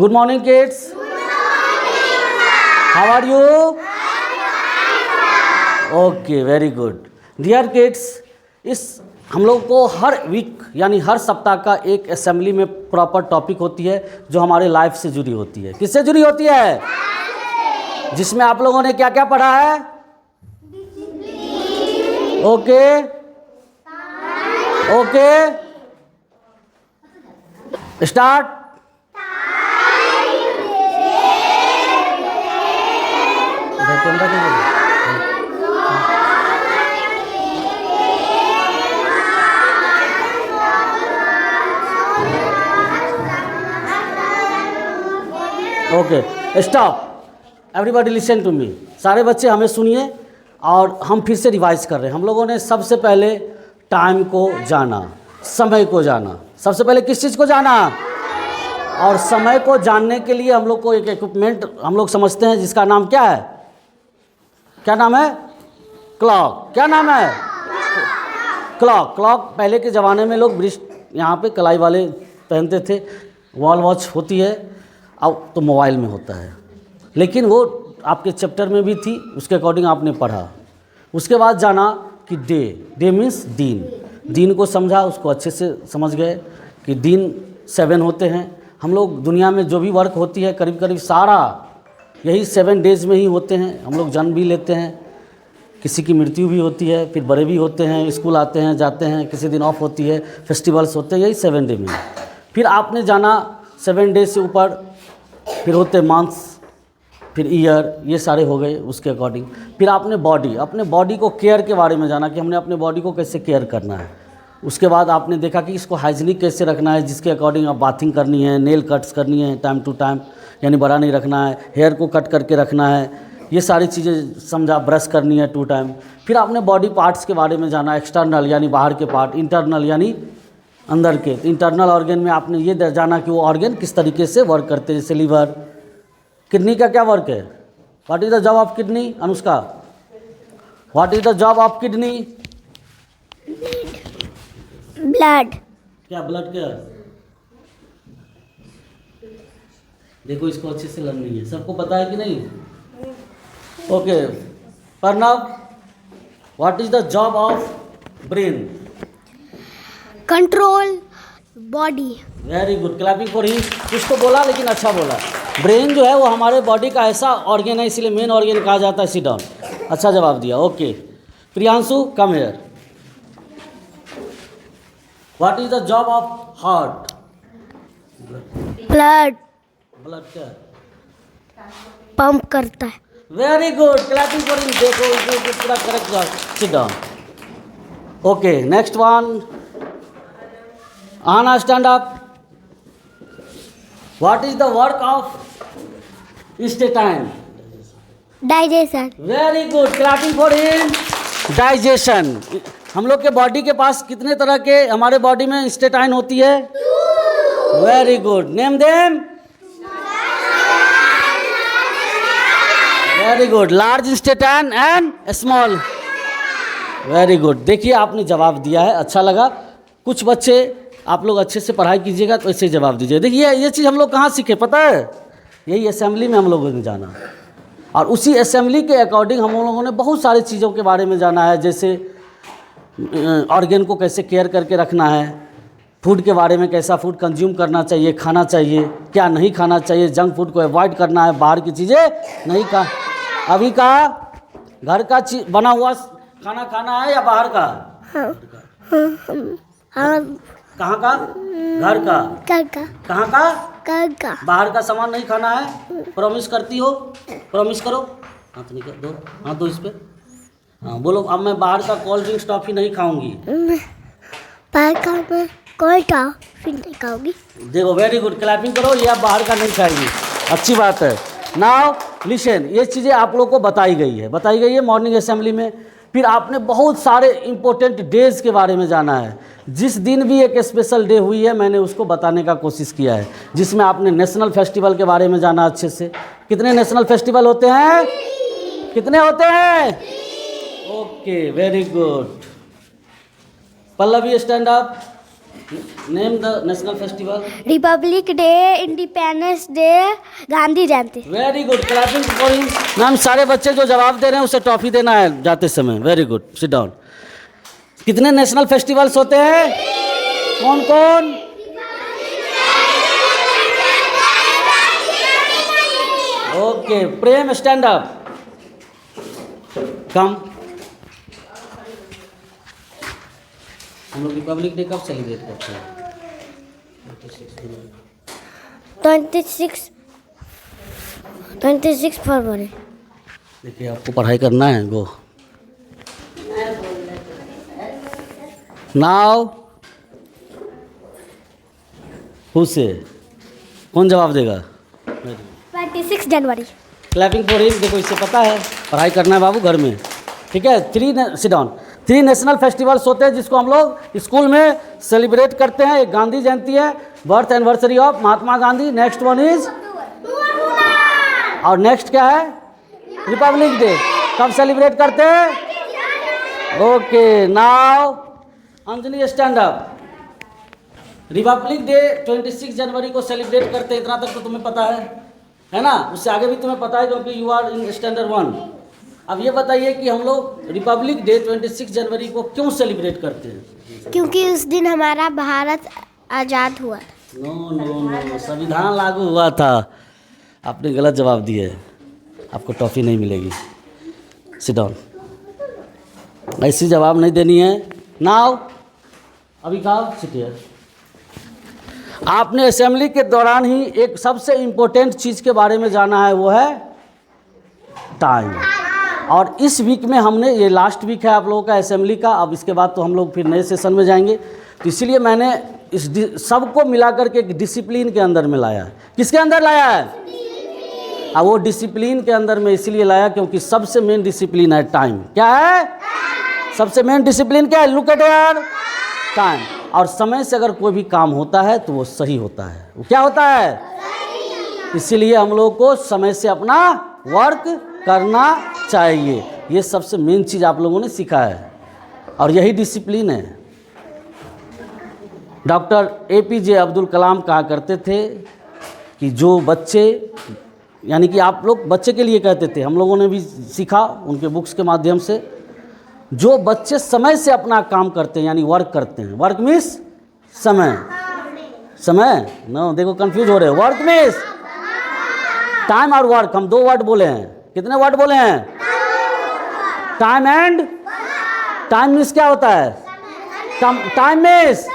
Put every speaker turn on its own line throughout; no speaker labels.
Good morning, kids. How are you? Okay, very good. Dear kids, इस हम लोग को हर वीक यानी हर सप्ताह का एक असेंबली में प्रॉपर टॉपिक होती है जो हमारे लाइफ से जुड़ी होती है। किससे जुड़ी होती है? जिसमें आप लोगों ने क्या क्या पढ़ा है? Okay okay, start. Okay, stop. Everybody listen to me. सारे बच्चे हमें सुनिए और हम फिर से रिवाइज कर रहे हैं। हम लोगों ने सबसे पहले टाइम को जाना, समय को जाना। सबसे पहले किस चीज़ को जाना? और समय को जानने के लिए हम लोग को एक इक्विपमेंट हम लोग समझते हैं जिसका नाम क्या है? क्या नाम है? क्लॉक। क्या नाम है? क्लॉक। क्लॉक पहले के ज़माने में लोग ब्रिस्ट यहाँ पे कलाई वाले पहनते थे। वॉल वॉच होती है, अब तो मोबाइल में होता है, लेकिन वो आपके चैप्टर में भी थी, उसके अकॉर्डिंग आपने पढ़ा। उसके बाद जाना कि डे। डे मीन्स दिन। दिन को समझा, उसको अच्छे से समझ गए कि दिन 7 होते हैं। हम लोग दुनिया में जो भी वर्क होती है करीब करीब सारा यही 7 डेज़ में ही होते हैं। हम लोग जन्म भी लेते हैं, किसी की मृत्यु भी होती है, फिर बड़े भी होते हैं, स्कूल आते हैं जाते हैं, किसी दिन ऑफ होती है, फेस्टिवल्स होते हैं, यही 7 डे में। फिर आपने जाना 7 डे से ऊपर फिर होते मंथ्स, फिर ईयर, ये सारे हो गए उसके अकॉर्डिंग। फिर आपने बॉडी, अपने बॉडी को केयर के बारे में जाना कि हमने अपने बॉडी को कैसे केयर करना है। उसके बाद आपने देखा कि इसको हाइजीनिक कैसे रखना है, जिसके अकॉर्डिंग आप बाथिंग करनी है, नेल कट्स करनी है टाइम टू टाइम, यानी बड़ा नहीं रखना है, हेयर को कट करके रखना है, ये सारी चीज़ें समझा। ब्रश करनी है 2 टाइम। फिर आपने बॉडी पार्ट्स के बारे में जाना, एक्सटर्नल यानी बाहर के पार्ट, इंटरनल यानी अंदर के। इंटरनल ऑर्गन में आपने ये जाना कि वो ऑर्गन किस तरीके से वर्क करते हैं, जैसे लीवर। किडनी का क्या वर्क है? What is the job of kidney? Anushka, what is the job of kidney?
Blood.
क्या ब्लड क्या है? देखो इसको अच्छे से लर्निंग है, सबको पता है कि नहीं? Okay, Pranav, what is the job of brain?
Control body.
Very good, clapping for he. कुछ तो बोला लेकिन अच्छा बोला। ब्रेन जो है वो हमारे बॉडी का ऐसा ऑर्गन है, इसलिए मेन ऑर्गन कहा जाता है। Sit down. अच्छा जवाब दिया। Okay, Priyanshu, come here. What is the job of heart?
Blood
blood क्या है?
पंप करता है।
Very good, clapping for him. देखो इसको पूरा करेक्ट जवाब। Sit down. Okay, next one. आना, stand up. What is the work of intestine?
Digestion.
Very good, clapping for him. Digestion. हम लोग के बॉडी के पास कितने तरह के हमारे बॉडी में इंटेस्टाइन होती है? Very good, name them. Very good, large intestine and small. Very good. देखिए आपने जवाब दिया है, अच्छा लगा। कुछ बच्चे आप लोग अच्छे से पढ़ाई कीजिएगा तो ऐसे जवाब दीजिए। देखिए ये चीज़ हम लोग कहाँ सीखे पता है? यही असेंबली में हम लोगों ने जाना, और उसी असेंबली के अकॉर्डिंग हम लोगों ने बहुत सारी चीज़ों के बारे में जाना है, जैसे ऑर्गन को कैसे केयर करके रखना है, फूड के बारे में कैसा फूड कंज्यूम करना चाहिए, खाना चाहिए, क्या नहीं खाना चाहिए, जंक फूड को अवॉइड करना है, बाहर की चीज़ें नहीं खा। अभी का घर का बना हुआ खाना खाना है या बाहर का? कहाँ का? घर का। कहाँ का? बाहर का सामान नहीं खाना है। प्रॉमिस करती हो? प्रॉमिस करो। हाथ निकाल दो, हाथ दो इस पे। हाँ बोलो, अब मैं बाहर का कोल्ड ड्रिंक्स टॉफी नहीं खाऊंगी।
बाहर का मैं कोई टॉफी नहीं खाऊंगी।
देखो वेरी गुड, क्लैपिंग करो। ये आप बाहर का नहीं खाएंगी, अच्छी बात है। नाउ लिसन, ये चीज़ें आप लोग को बताई गई है मॉर्निंग असेंबली में। फिर आपने बहुत सारे इंपॉर्टेंट डेज़ के बारे में जाना है। जिस दिन भी एक स्पेशल डे हुई है मैंने उसको बताने का कोशिश किया है, जिसमें आपने नेशनल फेस्टिवल के बारे में जाना अच्छे से। कितने नेशनल फेस्टिवल होते हैं? कितने होते हैं? Okay, very good. Pallavi, stand up. Name the national festival.
Republic day, independence day, Gandhi Jayanti.
Very good, clapping for him. Ma'am सारे बच्चे जो जवाब दे रहे हैं उसे टॉफी देना है जाते समय। Very good, sit down. कितने नेशनल फेस्टिवल्स होते हैं? कौन कौन? ओके, प्रेम स्टैंड अप, कम। हम लोग रिपब्लिक डे कब सेलिब्रेट करते हैं?
26 फरवरी।
देखिए आपको पढ़ाई करना है। गो नाउ, हु से कौन जवाब देगा?
26 जनवरी।
Clapping for him. देखो इससे पता है पढ़ाई करना है बाबू घर में, ठीक है। Sit down. 3 नेशनल फेस्टिवल्स होते हैं जिसको हम लोग स्कूल में सेलिब्रेट करते हैं। एक गांधी जयंती है, birth anniversary of Mahatma Gandhi. Next one is, और नेक्स्ट क्या है? Republic day. कब सेलिब्रेट करते हैं? Okay, now Anjali stand up. Republic day 26 जनवरी को सेलिब्रेट करते हैं, इतना तक तो तुम्हें पता है ना? उससे आगे भी तुम्हें पता है क्योंकि यू आर इन स्टैंडर्ड 1। अब ये बताइए कि हम लोग रिपब्लिक डे 26 जनवरी को क्यों सेलिब्रेट करते हैं?
क्योंकि उस दिन हमारा भारत आज़ाद हुआ।
नो नो नो, संविधान लागू हुआ था। आपने गलत जवाब दिया है, आपको टॉफ़ी नहीं मिलेगी। Sit down. ऐसी जवाब नहीं देनी है। नाउ अभी कहा सिटियर। आपने असेंबली के दौरान ही एक सबसे इम्पोर्टेंट चीज़ के बारे में जाना है, वो है टाइम। और इस वीक में हमने, ये लास्ट वीक है आप लोगों का असेंबली का, अब इसके बाद तो हम लोग फिर नए सेशन में जाएंगे, तो इसीलिए मैंने इस सबको मिलाकर के एक डिसिप्लिन के अंदर में लाया है। किसके अंदर लाया है? अब वो डिसिप्लिन के अंदर में इसीलिए लाया क्योंकि सबसे मेन डिसिप्लिन है टाइम। क्या है सबसे मेन डिसिप्लिन? क्या है? लुक एट यार, टाइम। और समय से अगर कोई भी काम होता है तो वो सही होता है। वो क्या होता है? इसीलिए हम लोग को समय से अपना वर्क करना चाहिए। ये सबसे मेन चीज़ आप लोगों ने सीखा है और यही डिसिप्लिन है। डॉक्टर APJ अब्दुल कलाम कहा करते थे कि जो बच्चे, यानी कि आप लोग बच्चे के लिए कहते थे, हम लोगों ने भी सीखा उनके बुक्स के माध्यम से, जो बच्चे समय से अपना काम करते हैं यानी वर्क करते हैं। वर्क मीन्स समय, समय नो, देखो कंफ्यूज हो रहे हो। वर्क मीन्स टाइम और वर्क, हम 2 वर्ड बोले हैं। कितने वर्ड बोले हैं? टाइम एंड, टाइम मीन्स क्या होता है? टाइम मीन्स,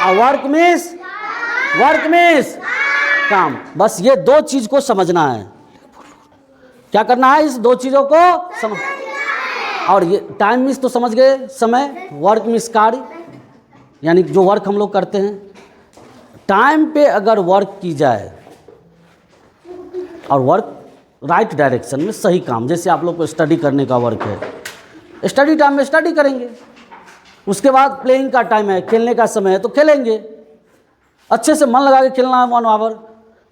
और वर्क मीन्स काम। बस ये 2 चीज़ को समझना है। क्या करना है? इस 2 चीज़ों को समझ। और ये टाइम मीन्स तो समझ गए समय, वर्क मीन्स कार्य, यानी जो वर्क हम लोग करते हैं। टाइम पे अगर वर्क की जाए और वर्क राइट डायरेक्शन में, सही काम, जैसे आप लोग को स्टडी करने का वर्क है, स्टडी टाइम में स्टडी करेंगे, उसके बाद प्लेइंग का टाइम है, खेलने का समय है तो खेलेंगे, अच्छे से मन लगा के खेलना है 1 आवर।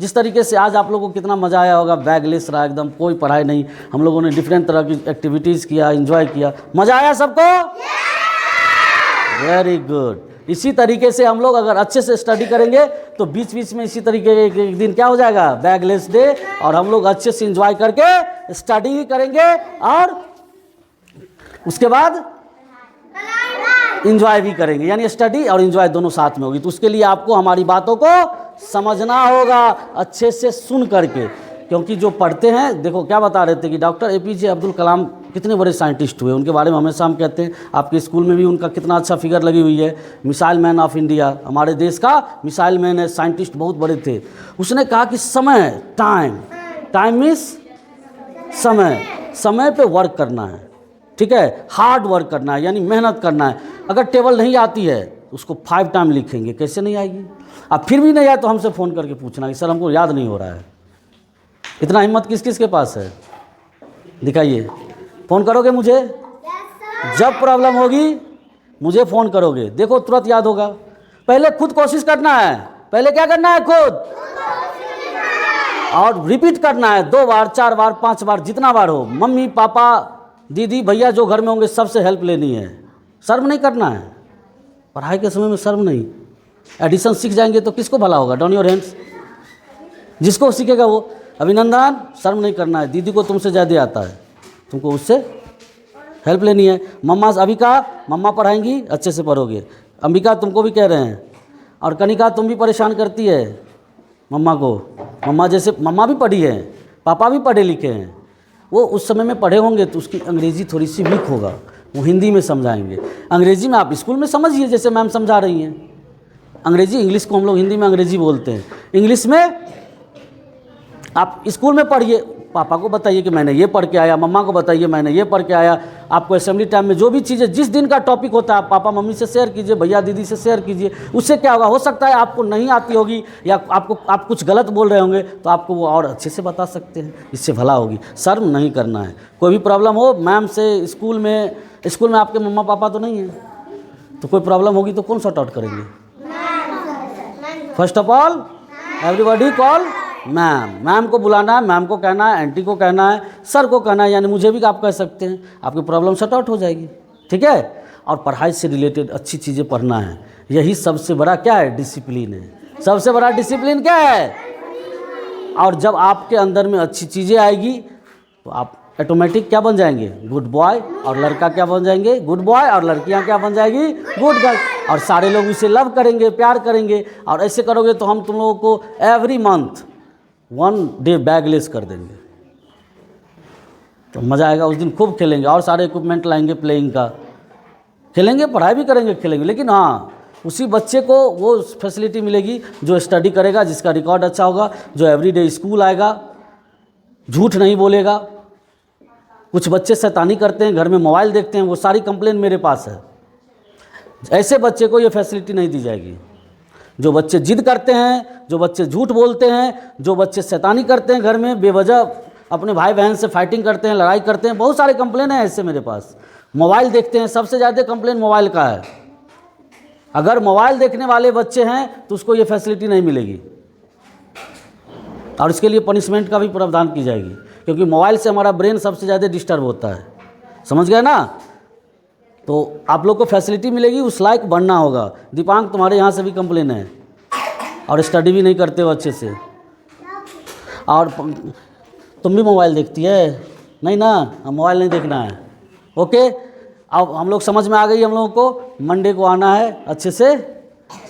जिस तरीके से आज आप लोगों को कितना मज़ा आया होगा, बैगलेस रहा एकदम, कोई पढ़ाई नहीं, हम लोगों ने डिफरेंट तरह की एक्टिविटीज़ किया, एंजॉय किया, मज़ा आया सबको? Very good. इसी तरीके से हम लोग अगर अच्छे से स्टडी करेंगे तो बीच बीच में इसी तरीके एक दिन क्या हो जाएगा? बैगलेस डे, और हम लोग अच्छे से एंजॉय करके स्टडी भी करेंगे और उसके बाद इंजॉय भी करेंगे, यानी स्टडी और इंजॉय दोनों साथ में होगी। तो उसके लिए आपको हमारी बातों को समझना होगा अच्छे से सुन करके, क्योंकि जो पढ़ते हैं, देखो क्या बता रहे थे कि डॉक्टर APJ अब्दुल कलाम कितने बड़े साइंटिस्ट हुए, उनके बारे में हमेशा हम कहते हैं। आपके स्कूल में भी उनका कितना अच्छा फिगर लगी हुई है, मिसाइल मैन ऑफ इंडिया, हमारे देश का मिसाइल मैन है, साइंटिस्ट बहुत बड़े थे। उसने कहा कि समय, टाइम मीन्स समय, समय पे वर्क करना है, ठीक है, हार्ड वर्क करना है, यानी मेहनत करना है। अगर टेबल नहीं आती है उसको 5 टाइम लिखेंगे, कैसे नहीं आएगी? अब फिर भी नहीं आया तो हमसे फ़ोन करके पूछना कि सर हमको याद नहीं हो रहा है। इतना हिम्मत किस किस के पास है? दिखाइए। फ़ोन करोगे मुझे? जब प्रॉब्लम होगी मुझे फ़ोन करोगे, देखो तुरंत याद होगा। पहले खुद कोशिश करना है, पहले क्या करना है? खुद, और रिपीट करना है 2 बार, 4 बार, 5 बार, जितना बार हो। मम्मी पापा दीदी भैया जो घर में होंगे सबसे हेल्प लेनी है, शर्म नहीं करना है। पढ़ाई के समय में शर्म नहीं, एडिशन सीख जाएंगे तो किसको भला होगा? Down your hands. जिसको सीखेगा वो। अभिनंदन, शर्म नहीं करना है, दीदी को तुमसे ज़्यादा आता है, तुमको उससे हेल्प लेनी है। मम्मा, अविका मम्मा पढ़ाएंगी, अच्छे से पढ़ोगे। अंबिका तुमको भी कह रहे हैं। और कनिका तुम भी परेशान करती है मम्मा को। मम्मा जैसे मम्मा भी पढ़ी है, पापा भी पढ़े लिखे हैं, वो उस समय में पढ़े होंगे तो उसकी अंग्रेज़ी थोड़ी सी वीक होगा, वो हिंदी में समझाएंगे। अंग्रेज़ी में आप स्कूल में समझिए जैसे मैम समझा रही हैं। अंग्रेज़ी, इंग्लिश को हम लोग हिंदी में अंग्रेज़ी बोलते हैं। इंग्लिश में आप स्कूल में पढ़िए, पापा को बताइए कि मैंने ये पढ़ के आया, मम्मा को बताइए मैंने ये पढ़ के आया। आपको असेंबली टाइम में जो भी चीज़ें, जिस दिन का टॉपिक होता है, आप पापा मम्मी से शेयर कीजिए, भैया दीदी से शेयर कीजिए। उससे क्या होगा, हो सकता है आपको नहीं आती होगी या आप कुछ गलत बोल रहे होंगे तो आपको वो और अच्छे से बता सकते हैं, इससे भला होगी। शर्म नहीं करना है। कोई भी प्रॉब्लम हो मैम से, स्कूल में आपके मम्मा पापा तो नहीं हैं, तो कोई प्रॉब्लम होगी तो कौन सॉर्ट आउट करेंगे? First of all everybody call ma'am. Ma'am को बुलाना है, मैम को कहना है, आंटी को कहना है, सर को कहना है, यानी मुझे भी आप कह सकते हैं, आपकी प्रॉब्लम सॉर्ट आउट हो जाएगी। ठीक है। और पढ़ाई से रिलेटेड अच्छी चीज़ें पढ़ना है, यही सबसे बड़ा क्या है? डिसिप्लिन है। सबसे बड़ा डिसिप्लिन क्या है? और जब आपके अंदर में अच्छी चीज़ें आएगी तो आप ऑटोमेटिक क्या बन जाएंगे? Good boy. और लड़का क्या बन जाएंगे? Good boy. और लड़कियां क्या बन जाएगी? Good girl. और सारे लोग उसे लव करेंगे, प्यार करेंगे। और ऐसे करोगे तो हम तुम लोगों को एवरी मंथ 1 डे बैगलेस कर देंगे, तो मज़ा आएगा। उस दिन खूब खेलेंगे और सारे इक्विपमेंट लाएंगे, प्लेइंग का खेलेंगे, पढ़ाई भी करेंगे, खेलेंगे। लेकिन हाँ, उसी बच्चे को वो फैसिलिटी मिलेगी जो स्टडी करेगा, जिसका रिकॉर्ड अच्छा होगा, जो एवरीडे स्कूल आएगा, झूठ नहीं बोलेगा। कुछ बच्चे शैतानी करते हैं, घर में मोबाइल देखते हैं, वो सारी कंप्लेन मेरे पास है। ऐसे बच्चे को ये फैसिलिटी नहीं दी जाएगी। जो बच्चे जिद करते हैं, जो बच्चे झूठ बोलते हैं, जो बच्चे शैतानी करते हैं, घर में बेवजह अपने भाई बहन से फाइटिंग करते हैं, लड़ाई करते हैं, बहुत सारे कंप्लेन हैं ऐसे मेरे पास। मोबाइल देखते हैं, सबसे ज़्यादा कंप्लेन मोबाइल का है। अगर मोबाइल देखने वाले बच्चे हैं तो उसको ये फैसिलिटी नहीं मिलेगी, और इसके लिए पनिशमेंट का भी प्रावधान की जाएगी, क्योंकि मोबाइल से हमारा ब्रेन सबसे ज़्यादा डिस्टर्ब होता है। समझ गए ना? तो आप लोग को फैसिलिटी मिलेगी, उस लायक बनना होगा। दीपांक, तुम्हारे यहाँ से भी कंप्लेन है और स्टडी भी नहीं करते हो अच्छे से, और तुम भी मोबाइल देखती है? नहीं ना, मोबाइल नहीं देखना है। ओके, अब हम लोग समझ में आ गई हम लोगों को। मंडे को आना है, अच्छे से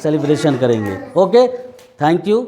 सेलिब्रेशन करेंगे। Okay, thank you.